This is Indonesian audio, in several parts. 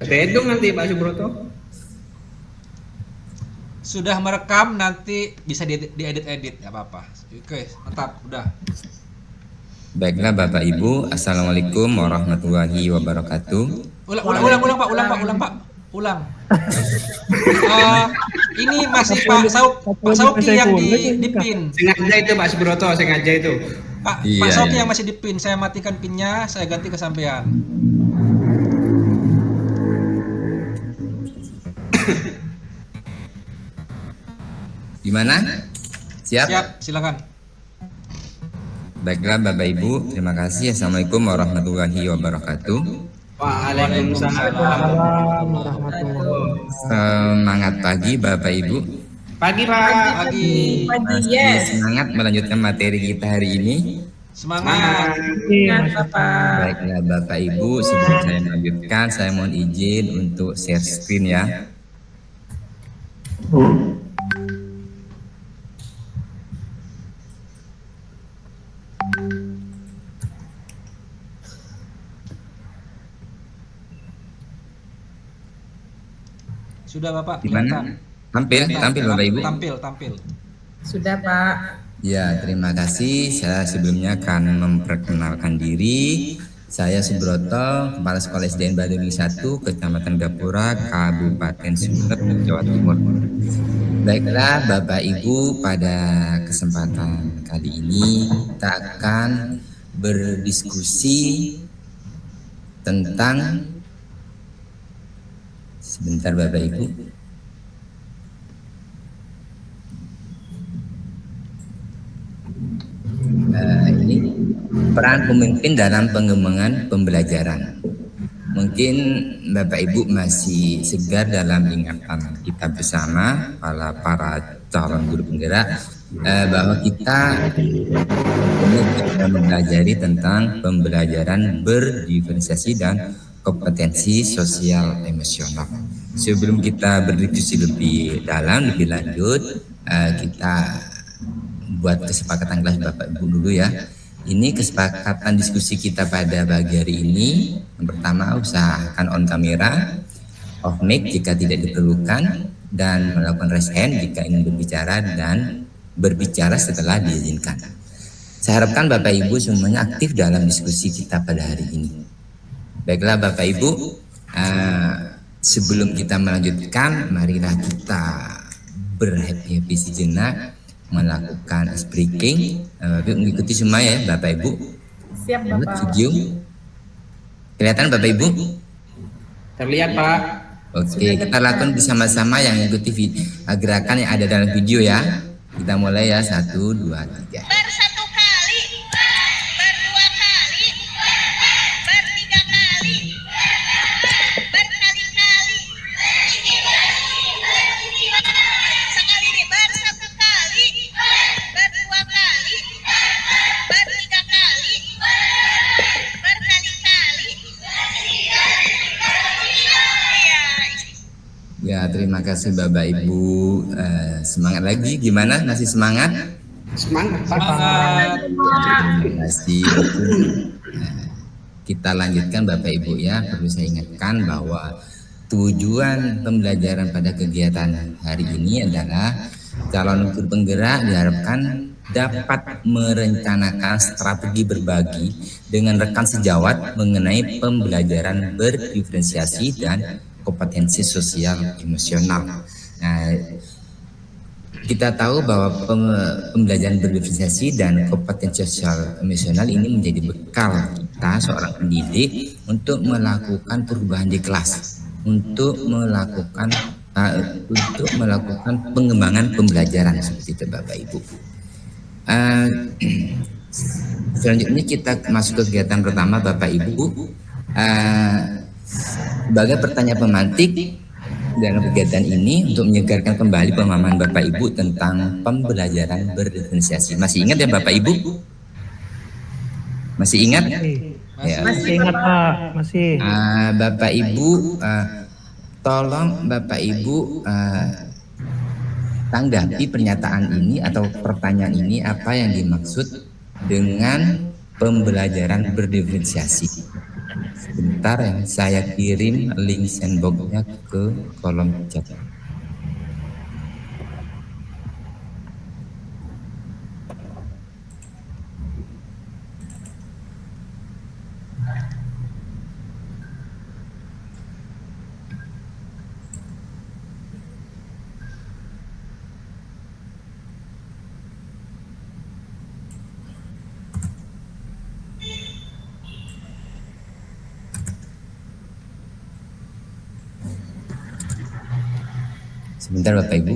Redung nanti Pak Subroto. Sudah merekam, nanti bisa diedit-edit, nggak apa-apa. Oke, mantap, udah. Baiklah Bapak Ibu, Assalamualaikum warahmatullahi wabarakatuh. Ulang Pak, ulang. Ini masih Pak Sauki yang di pin. Sengaja itu Pak Subroto, sengaja itu. Pak Iya, Sauki iya. yang masih di pin, saya matikan pinnya, saya ganti ke sampean. Gimana? Siap? Siap, silakan. Baiklah Bapak Ibu, terima kasih. Assalamualaikum warahmatullahi wabarakatuh. Waalaikumsalam. Semangat pagi Bapak Ibu. Pagi Pak. Pagi. Masih semangat melanjutkan materi kita hari ini. Semangat. Baiklah Bapak Ibu, sebelum saya melanjutkan, saya mohon izin untuk share screen ya. Sudah Bapak, Gimana? Tampil Bapak Ibu. Tampil. Sudah Pak. Ya, terima kasih. Saya sebelumnya akan memperkenalkan diri. Saya Subroto, Kepala Sekolah SDN Badung 1, Kecamatan Gapura, Kabupaten Sumeneb, Jawa Timur. Baiklah Bapak Ibu, pada kesempatan kali ini kita akan berdiskusi tentang, sebentar Bapak Ibu. Ini peran pemimpin dalam pengembangan pembelajaran. Mungkin Bapak Ibu masih segar dalam ingatan kita bersama para calon guru penggerak bahwa kita mempelajari tentang pembelajaran berdiferensiasi dan kompetensi sosial emosional. Sebelum kita berdiskusi lebih dalam, lebih lanjut, kita buat kesepakatan kelas Bapak Ibu dulu ya. Ini kesepakatan diskusi kita pada pagi hari ini. Yang pertama, usahakan on kamera, off mic jika tidak diperlukan, dan melakukan raise hand jika ingin berbicara dan berbicara setelah diizinkan. Saya harapkan Bapak Ibu semuanya aktif dalam diskusi kita pada hari ini. Baiklah Bapak Ibu, sebelum kita melanjutkan, marilah kita berhappy sejenak, melakukan speaking. Mengikuti semua ya Bapak Ibu. Siap Bapak. Video kelihatan Bapak Ibu? Terlihat Pak. Oke, kita lakukan bersama-sama yang mengikuti gerakan yang ada dalam video ya. Kita mulai ya, 1, 2, 3. Bersatu kali, berdua kali, bertiga kali, berkali-kali. Sekali ini bersatu kali, berdua kali, bertiga kali, berkali-kali. Ya, terima kasih Bapak Ibu. Semangat lagi, gimana? Masih semangat? Semangat Pak. Semangat. Terima kasih. Kita lanjutkan Bapak Ibu ya. Perlu saya ingatkan bahwa tujuan pembelajaran pada kegiatan hari ini adalah calon guru penggerak diharapkan dapat merencanakan strategi berbagi dengan rekan sejawat mengenai pembelajaran berdiferensiasi dan kompetensi sosial emosional. Nah, kita tahu bahwa pembelajaran berdiferensiasi dan kompetensi sosial emosional ini menjadi bekal kita seorang pendidik untuk melakukan perubahan di kelas, untuk melakukan pengembangan pembelajaran seperti itu Bapak Ibu. Selanjutnya kita masuk ke kegiatan pertama Bapak Ibu. Sebagai pertanyaan pemantik dalam kegiatan ini untuk menyegarkan kembali pemahaman Bapak Ibu tentang pembelajaran berdiferensiasi. Masih ingat ya Bapak Ibu? Masih ingat? Ya. Masih Ingat Bapak. Pak, masih. Bapak Ibu, tolong Bapak Ibu tanggapi pernyataan ini atau pertanyaan ini, apa yang dimaksud dengan pembelajaran berdiferensiasi. Sebentar ya, saya kirim link sandbox-nya ke kolom chat. Sebentar Bapak Ibu.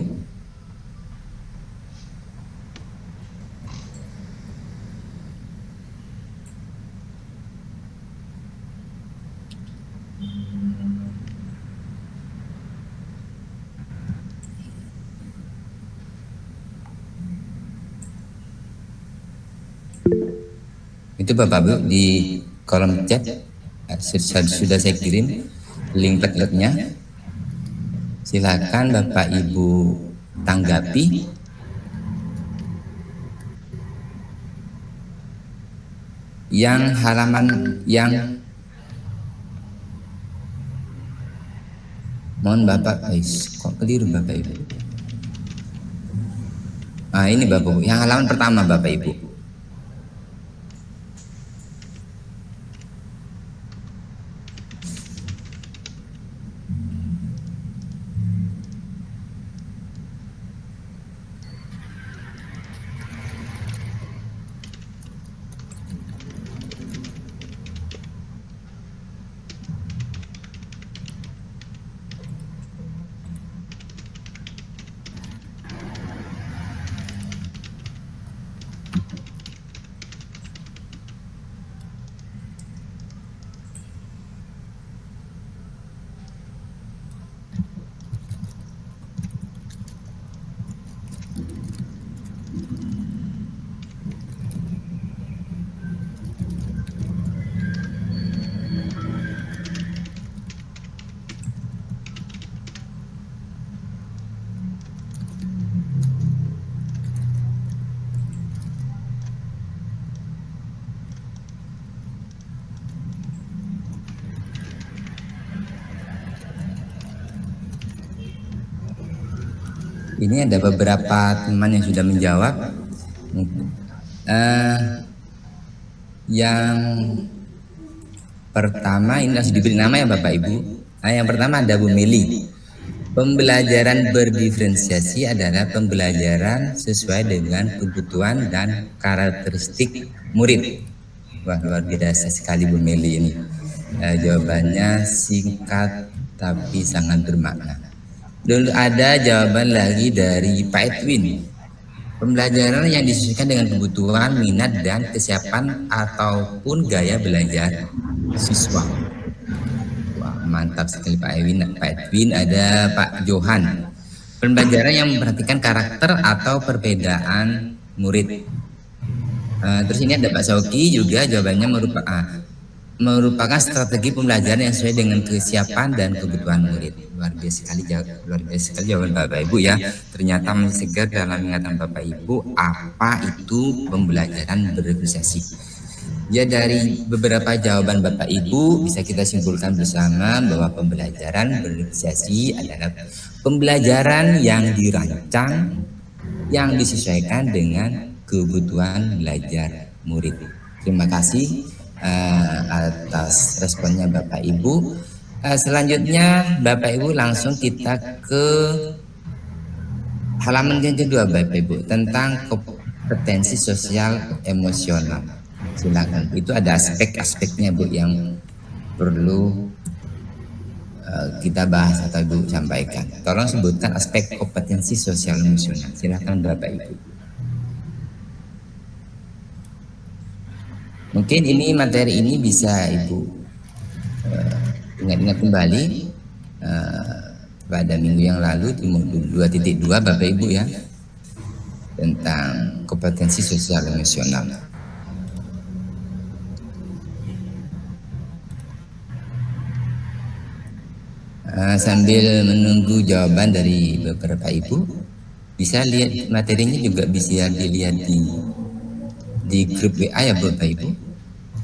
Itu Bapak Ibu di kolom chat sudah saya kirim link plateletnya. Silakan Bapak Ibu tanggapi. Yang halaman yang mohon Bapak, kok keliru Bapak Ibu? Ini Bapak Ibu, yang halaman pertama Bapak Ibu. Ini ada beberapa teman yang sudah menjawab. Yang pertama ini harus diberi nama ya Bapak Ibu. Yang pertama ada Bu Meli. Pembelajaran berdiferensiasi adalah pembelajaran sesuai dengan kebutuhan dan karakteristik murid. Wah, luar biasa sekali Bu Meli ini. Jawabannya singkat tapi sangat bermakna. Dulu ada jawaban lagi dari Pak Edwin. Pembelajaran yang disesuaikan dengan kebutuhan, minat, dan kesiapan ataupun gaya belajar siswa. Wah, mantap sekali Pak Edwin. Pak Edwin, ada Pak Johan. Pembelajaran yang memperhatikan karakter atau perbedaan murid. Terus ini ada Pak Sauki juga, jawabannya merupakan strategi pembelajaran yang sesuai dengan kesiapan dan kebutuhan murid. Luar biasa sekali jawaban Bapak Ibu ya. Ternyata masih segar dalam ingatan Bapak Ibu apa itu pembelajaran berdiferensiasi. Ya, dari beberapa jawaban Bapak Ibu bisa kita simpulkan bersama bahwa pembelajaran berdiferensiasi adalah pembelajaran yang dirancang, yang disesuaikan dengan kebutuhan belajar murid. Terima kasih atas responnya Bapak Ibu. Selanjutnya Bapak Ibu langsung kita ke halaman yang kedua Bapak Ibu tentang kompetensi sosial emosional. Silakan. Itu ada aspek-aspeknya Bu yang perlu kita bahas atau Ibu sampaikan. Tolong sebutkan aspek kompetensi sosial emosional. Silakan Bapak Ibu. Mungkin ini materi ini bisa Ibu ingat-ingat kembali pada minggu yang lalu di modul 2.2 Bapak Ibu ya, tentang kompetensi sosial emosional. Sambil menunggu jawaban dari beberapa Ibu, bisa lihat materinya juga bisa dilihat di grup WA ya Bapak Ibu.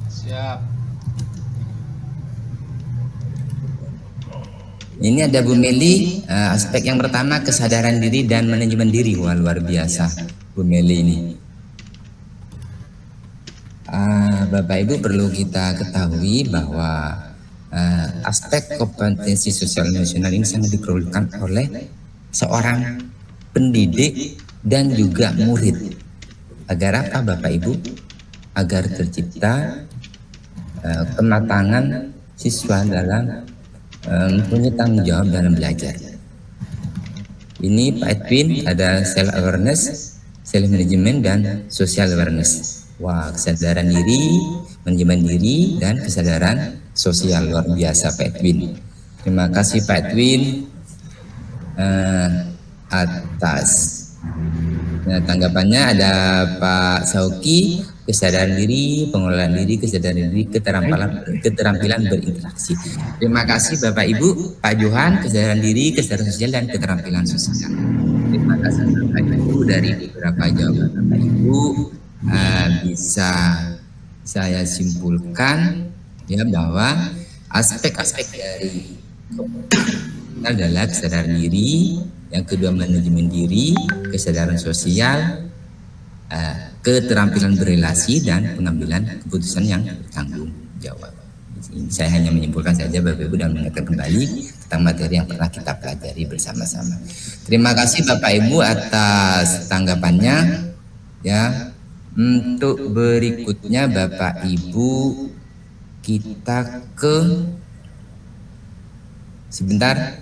Siap. Ini ada Bu Meli, aspek yang pertama kesadaran diri dan manajemen diri. Wah, luar biasa Bu Meli ini. Bapak Ibu perlu kita ketahui bahwa aspek kompetensi sosial emosional ini sangat diperlukan oleh seorang pendidik dan juga murid. Agar apa Bapak Ibu? Agar tercipta kematangan siswa dalam mempunyai tanggung jawab dalam belajar. Ini Pak Edwin ada self awareness, self management dan social awareness. Wah, kesadaran diri, manajemen diri dan kesadaran sosial, luar biasa Pak Edwin. Terima kasih Pak Edwin atas tanggapannya. Ada Pak Sauki, kesadaran diri, pengelolaan diri, kesadaran diri, keterampilan berinteraksi. Terima kasih Bapak Ibu. Pak Johan, kesadaran diri, kesadaran sosial dan keterampilan sosial. Terima kasih Bapak Ibu. Dari beberapa jawaban Bapak Ibu bisa saya simpulkan ya bahwa aspek-aspek dari adalah kesadaran diri, yang kedua manajemen diri, kesadaran sosial, keterampilan berrelasi dan pengambilan keputusan yang bertanggung jawab. Saya hanya menyimpulkan saja Bapak Ibu dan mengingatkan kembali tentang materi yang pernah kita pelajari bersama-sama. Terima kasih Bapak Ibu atas tanggapannya. Ya, untuk berikutnya Bapak Ibu kita ke sebentar.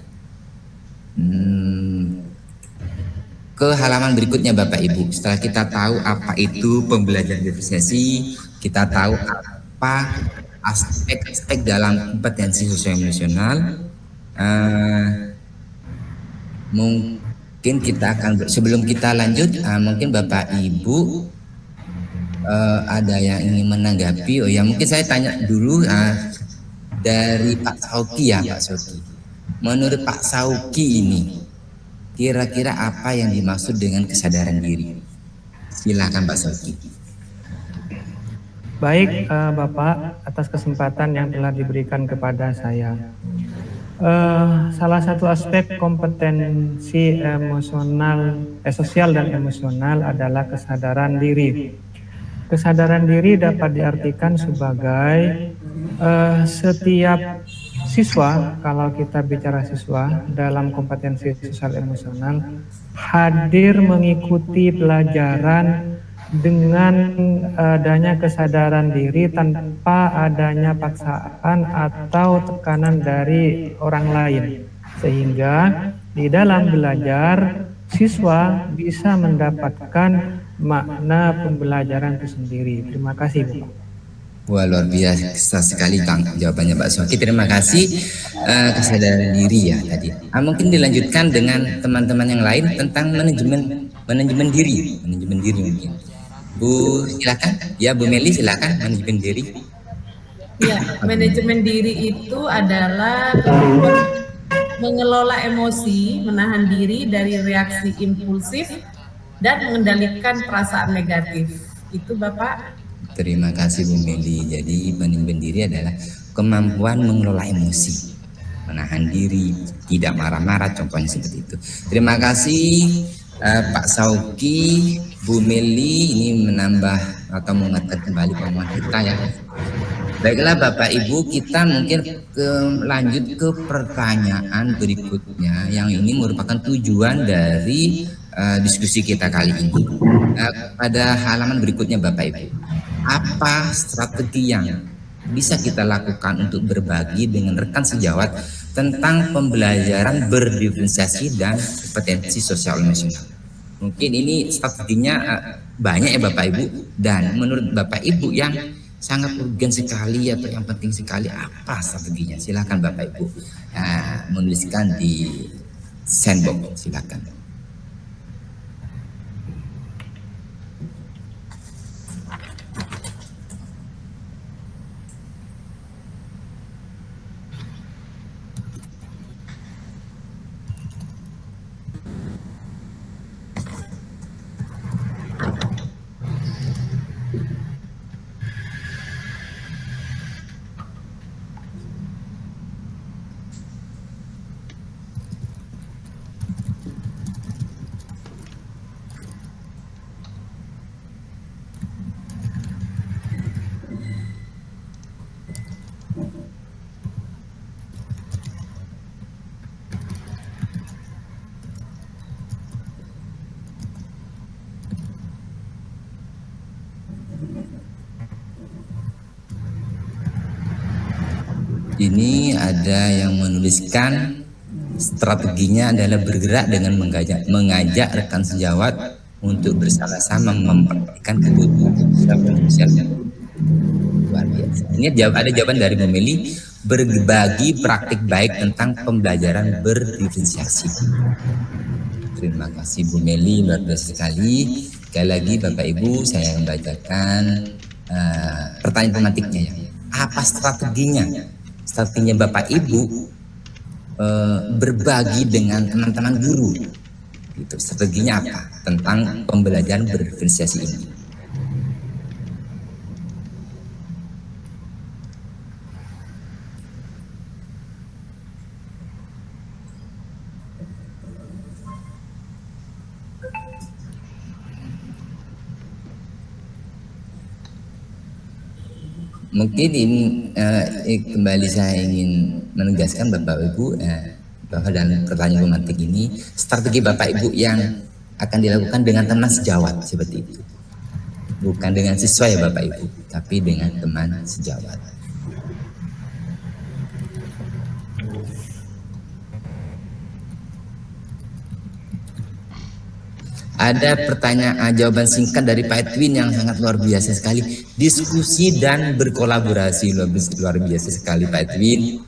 Ke halaman berikutnya Bapak Ibu. Setelah kita tahu apa itu pembelajaran diferensiasi, kita tahu apa aspek-aspek dalam kompetensi sosial emosional, mungkin kita akan sebelum kita lanjut, mungkin Bapak Ibu ada yang ingin menanggapi. Oh ya, mungkin saya tanya dulu dari Pak Sauki ya Pak Sauki. Menurut Pak Sauki ini kira-kira apa yang dimaksud dengan kesadaran diri? Silakan Pak Sauki. Baik Bapak, atas kesempatan yang telah diberikan kepada saya. Salah satu aspek kompetensi emosional, sosial dan emosional adalah kesadaran diri. Kesadaran diri dapat diartikan sebagai setiap siswa, kalau kita bicara siswa dalam kompetensi sosial emosional, hadir mengikuti pelajaran dengan adanya kesadaran diri tanpa adanya paksaan atau tekanan dari orang lain, sehingga di dalam belajar siswa bisa mendapatkan makna pembelajaran itu sendiri. Terima kasih Bapak. Wah, luar biasa sekali jawabannya Pak Sauki. Terima kasih. Kesadaran diri ya tadi. Mungkin dilanjutkan dengan teman-teman yang lain tentang manajemen diri mungkin. Bu silakan. Ya Bu Meli silakan, manajemen diri. Ya, manajemen diri itu adalah mengelola emosi, menahan diri dari reaksi impulsif dan mengendalikan perasaan negatif. Itu Bapak. Terima kasih Bu Meli. Jadi manajemen diri adalah kemampuan mengelola emosi, menahan diri, tidak marah-marah, contohnya seperti itu. Terima kasih Pak Sauki, Bu Meli ini menambah atau mengingatkan kembali pemahaman kita ya. Baiklah Bapak Ibu, kita mungkin lanjut ke pertanyaan berikutnya yang ini merupakan tujuan dari diskusi kita kali ini. Pada halaman berikutnya Bapak Ibu, apa strategi yang bisa kita lakukan untuk berbagi dengan rekan sejawat tentang pembelajaran berdiferensiasi dan kompetensi sosial emosional? Mungkin ini strateginya banyak ya Bapak Ibu, dan menurut Bapak Ibu yang sangat urgen sekali atau yang penting sekali apa strateginya? Silakan Bapak Ibu menuliskan di sandbox, silakan. Ini ada yang menuliskan strateginya adalah bergerak dengan mengajak rekan sejawat untuk bersama-sama memperhatikan kebutuhan sosial. Luar biasa. Ini ada jawaban dari Bu Meli, berbagi praktik baik tentang pembelajaran berdiferensiasi. Terima kasih Bu Meli, luar biasa sekali. Sekali lagi Bapak Ibu, saya membacakan pertanyaan pemantiknya ya. Apa strateginya? Strateginya Bapak Ibu berbagi dengan teman-teman guru. Gitu. Strateginya apa? Tentang pembelajaran berdiferensiasi ini. Mungkin ini kembali saya ingin menegaskan Bapak Ibu bahwa dalam pertanyaan pemantik ini strategi Bapak Ibu yang akan dilakukan dengan teman sejawat seperti itu, bukan dengan siswa ya Bapak Ibu, tapi dengan teman sejawat. Ada pertanyaan jawaban singkat dari Pak Edwin yang sangat luar biasa sekali. Diskusi dan berkolaborasi, luar biasa sekali Pak Edwin.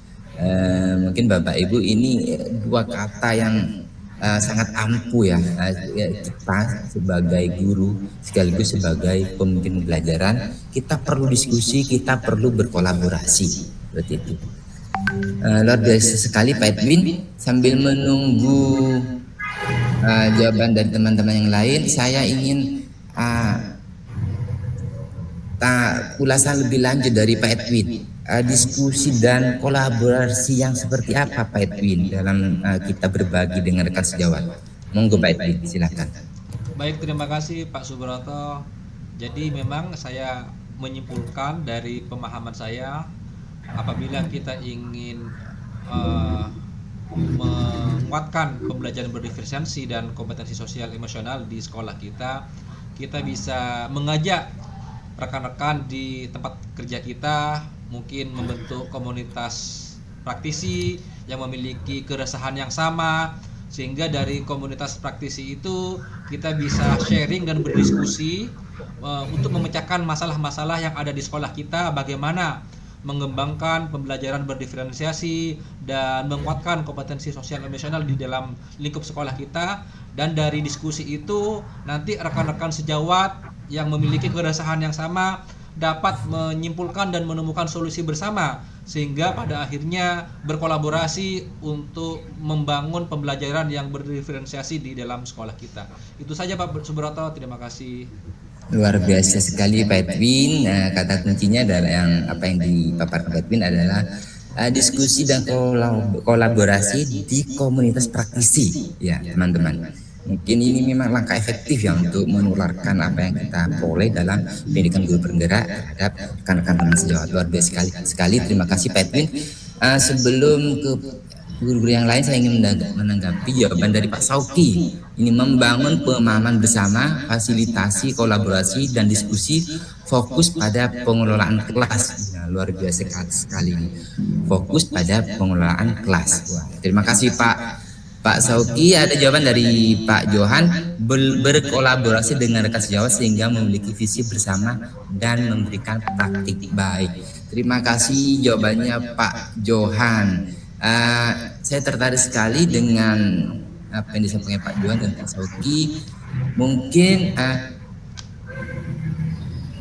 Mungkin Bapak Ibu ini dua kata yang sangat ampuh ya. Kita sebagai guru sekaligus sebagai pemimpin pembelajaran, kita perlu diskusi, kita perlu berkolaborasi seperti itu. Luar biasa sekali Pak Edwin. Sambil menunggu jawaban dari teman-teman yang lain, saya ingin ulasan lebih lanjut dari Pak Edwin. Diskusi dan kolaborasi yang seperti apa Pak Edwin dalam kita berbagi dengan rekan sejawat. Monggo Pak Edwin, silakan. Baik, terima kasih Pak Subroto. Jadi memang saya menyimpulkan dari pemahaman saya, apabila kita ingin menguatkan pembelajaran berdiferensiasi dan kompetensi sosial emosional di sekolah kita, kita bisa mengajak rekan-rekan di tempat kerja kita, mungkin membentuk komunitas praktisi yang memiliki keresahan yang sama, sehingga dari komunitas praktisi itu kita bisa sharing dan berdiskusi untuk memecahkan masalah-masalah yang ada di sekolah kita, bagaimana mengembangkan pembelajaran berdiferensiasi dan menguatkan kompetensi sosial emosional di dalam lingkup sekolah kita. Dan dari diskusi itu nanti rekan-rekan sejawat yang memiliki keresahan yang sama dapat menyimpulkan dan menemukan solusi bersama, sehingga pada akhirnya berkolaborasi untuk membangun pembelajaran yang berdiferensiasi di dalam sekolah kita. Itu saja Pak Subroto, terima kasih. Luar biasa sekali Pak Edwin. Kata kuncinya adalah yang dipaparkan Pak Edwin adalah diskusi dan kolaborasi di komunitas praktisi ya teman-teman. Mungkin ini memang langkah efektif ya untuk menularkan apa yang kita peroleh dalam pendidikan guru bergerak terhadap rekan-rekan teman sejawat. Luar biasa sekali. Terima kasih Pak Edwin. Sebelum ke guru-guru yang lain, saya ingin menanggapi jawaban dari Pak Sauki. Ini membangun pemahaman bersama, fasilitasi, kolaborasi, dan diskusi fokus pada pengelolaan kelas. Nah, luar biasa sekali ini. Fokus pada pengelolaan kelas. Wah, terima kasih Pak Sauki. Ada jawaban dari Pak Johan, berkolaborasi dengan rekan sejawat sehingga memiliki visi bersama dan memberikan praktik baik. Terima kasih jawabannya Pak Johan. Saya tertarik sekali dengan apa yang disampaikan Pak Johan dan Pak Sauki. Mungkin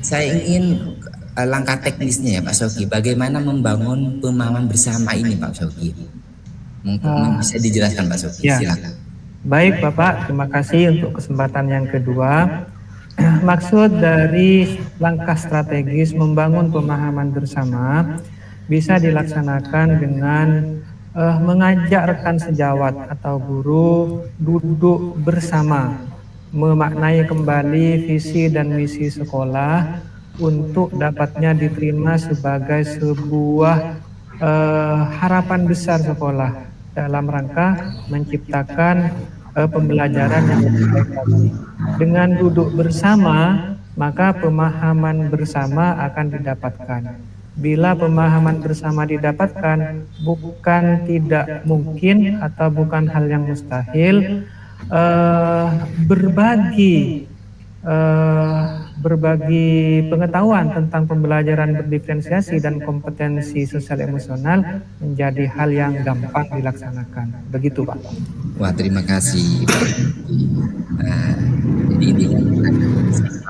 saya ingin langkah teknisnya ya Pak Sauki, bagaimana membangun pemahaman bersama ini Pak Sauki? Mungkin bisa dijelaskan Pak Sauki, ya. Silakan. Baik Bapak, terima kasih untuk kesempatan yang kedua. Maksud dari langkah strategis membangun pemahaman bersama bisa dilaksanakan dengan mengajak rekan sejawat atau guru duduk bersama, memaknai kembali visi dan misi sekolah untuk dapatnya diterima sebagai sebuah harapan besar sekolah dalam rangka menciptakan pembelajaran yang lebih baik lagi. Dengan duduk bersama, maka pemahaman bersama akan didapatkan. Bila pemahaman bersama didapatkan, bukan tidak mungkin atau bukan hal yang mustahil, berbagi pengetahuan tentang pembelajaran berdiferensiasi dan kompetensi sosial emosional menjadi hal yang gampang dilaksanakan. Begitu, Pak. Wah, terima kasih. Jadi intinya kita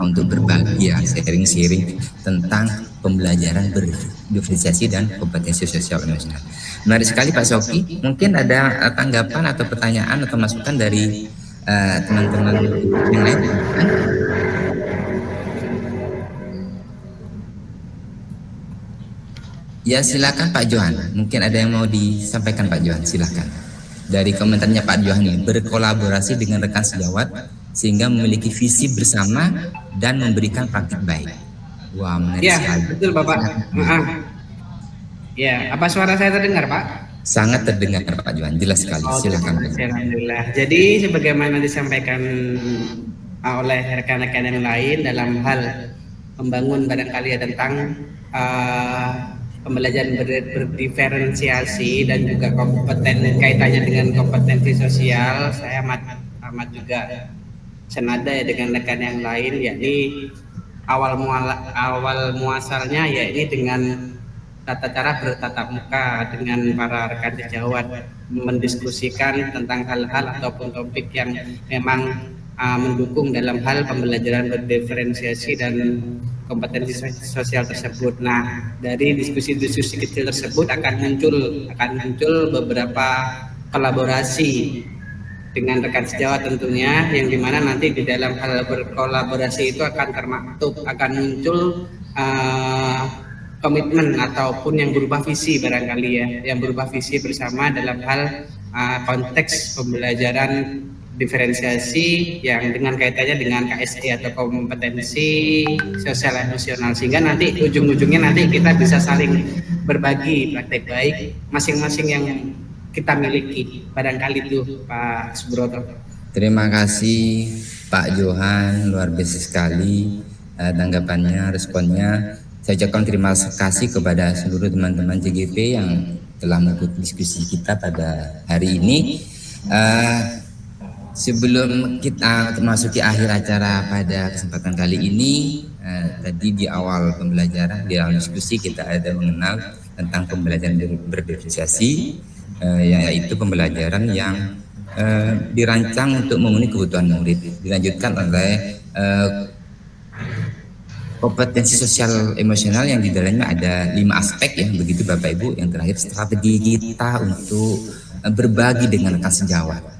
untuk berbagi ya, sharing-sharing tentang pembelajaran berdiferensiasi dan kompetensi sosial emosional. Menarik sekali Pak Soki. Mungkin ada tanggapan atau pertanyaan atau masukan dari teman-teman yang lain? Ya silakan Pak Johan. Mungkin ada yang mau disampaikan Pak Johan. Silakan. Dari komentarnya Pak Johan ini, berkolaborasi dengan rekan sejawat sehingga memiliki visi bersama dan memberikan praktik baik. Wah, menarik Ya, sekali. betul Bapak. Ya, apa suara saya terdengar Pak? Sangat terdengar Pak Johan, jelas sekali. Silakan. Pak Johan. Alhamdulillah. Jadi sebagaimana disampaikan oleh rekan-rekan yang lain dalam hal membangun barangkali tentang pembelajaran berdiferensiasi dan juga kaitannya dengan kompetensi sosial, saya amat juga senada ya dengan rekan yang lain, yakni awal muasalnya yakni dengan tata cara bertatap muka dengan para rekan sejawat, mendiskusikan tentang hal-hal ataupun topik yang memang mendukung dalam hal pembelajaran berdiferensiasi dan kompetensi sosial tersebut. Nah, dari diskusi-diskusi kecil tersebut akan muncul beberapa kolaborasi dengan rekan sejawat tentunya, yang dimana nanti di dalam hal berkolaborasi itu akan muncul komitmen ataupun yang berubah visi barangkali ya, yang berubah visi bersama dalam hal konteks pembelajaran diferensiasi yang dengan kaitannya dengan KSE atau kompetensi sosial emosional, sehingga nanti ujung-ujungnya nanti kita bisa saling berbagi praktek baik masing-masing yang kita miliki, barangkali itu Pak Subroto. Terima kasih Pak Johan, luar biasa sekali tanggapannya, responnya. Saya ucapkan terima kasih kepada seluruh teman-teman JGP yang telah mengikuti diskusi kita pada hari ini. Sebelum kita memasuki akhir acara pada kesempatan kali ini, tadi di awal pembelajaran, di awal diskusi kita ada mengenal tentang pembelajaran berdiferensiasi, yaitu pembelajaran yang dirancang untuk memenuhi kebutuhan murid, dilanjutkan oleh kompetensi sosial emosional yang di dalamnya ada 5 aspek ya, begitu Bapak Ibu. Yang terakhir strategi kita untuk berbagi dengan rekan sejawat.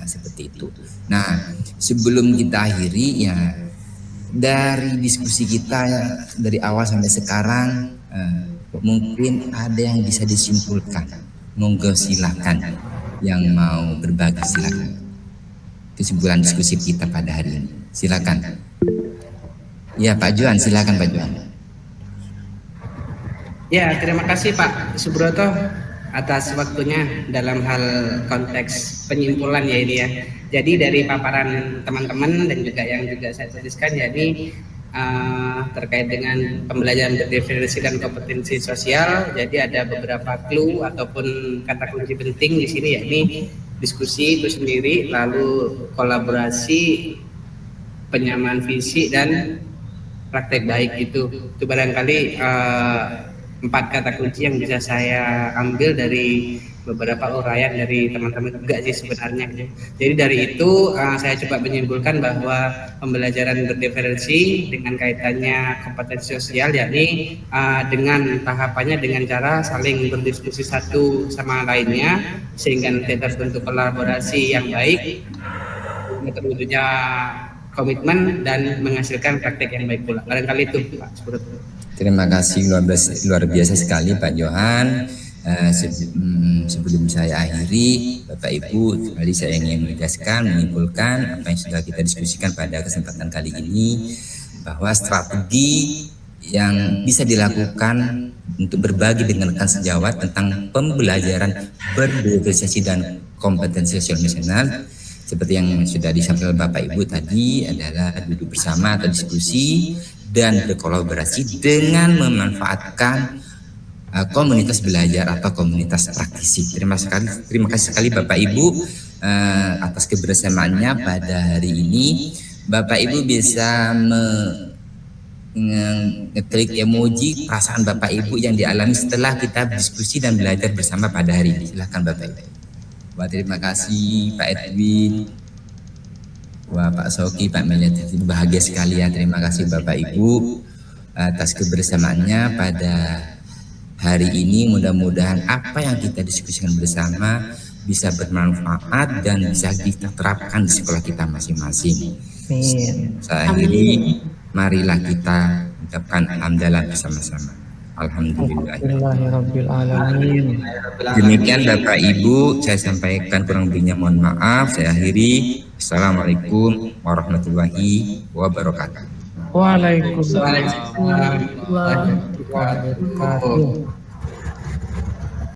Seperti itu. Nah, sebelum kita akhiri ya, dari diskusi kita dari awal sampai sekarang, mungkin ada yang bisa disimpulkan. Monggo silakan, yang mau berbagi silakan. Kesimpulan diskusi kita pada hari ini, silakan. Ya Pak Johan, silakan Pak Johan. Ya, terima kasih Pak Subroto atas waktunya dalam hal konteks penyimpulan ya ini ya. Jadi dari paparan teman-teman dan juga yang juga saya tuliskan, jadi terkait dengan pembelajaran berdiferensiasi dan kompetensi sosial, jadi ada beberapa clue ataupun kata kunci penting di sini, yakni diskusi itu sendiri, lalu kolaborasi, penyamaan visi, dan praktek baik. Itu barangkali 4 kata kunci yang bisa saya ambil dari beberapa uraian dari teman-teman juga sih sebenarnya. Jadi dari itu saya coba menyimpulkan bahwa pembelajaran berdiferensi dengan kaitannya kompetensi sosial, yakni dengan tahapannya dengan cara saling berdiskusi satu sama lainnya sehingga nanti terbentuk kolaborasi yang baik, terwujudnya komitmen dan menghasilkan praktek yang baik pula. Barangkali itu Pak Subroto. Terima kasih, luar biasa sekali Pak Johan. Sebelum saya akhiri, Bapak Ibu, kembali saya ingin menegaskan, menyimpulkan apa yang sudah kita diskusikan pada kesempatan kali ini, bahwa strategi yang bisa dilakukan untuk berbagi dengan rekan sejawat tentang pembelajaran berdiferensiasi dan kompetensi sosial emosional, seperti yang sudah disampaikan Bapak Ibu tadi, adalah duduk bersama atau diskusi dan berkolaborasi dengan memanfaatkan komunitas belajar atau komunitas praktisi. Terima kasih sekali Bapak Ibu atas kebersamaannya pada hari ini. Bapak Ibu bisa ngeklik emoji perasaan Bapak Ibu yang dialami setelah kita diskusi dan belajar bersama pada hari ini. Silakan Bapak Ibu. Wah, terima kasih Pak Edwin. Wah, Pak Soki, Pak Meliati, bahagia sekali ya. Terima kasih Bapak Ibu atas kebersamaannya pada hari ini. Mudah-mudahan apa yang kita diskusikan bersama bisa bermanfaat dan bisa kita terapkan di sekolah kita masing-masing. Saya akhiri, marilah kita ucapkan hamdalah bersama-sama. Alhamdulillah. Alhamdulillahirrahmanirrahim. Demikian Bapak Ibu, saya sampaikan, kurang lebihnya mohon maaf. Saya akhiri. Assalamualaikum warahmatullahi wabarakatuh. Waalaikumsalam Waalaikumsalam warahmatullahi wabarakatuh.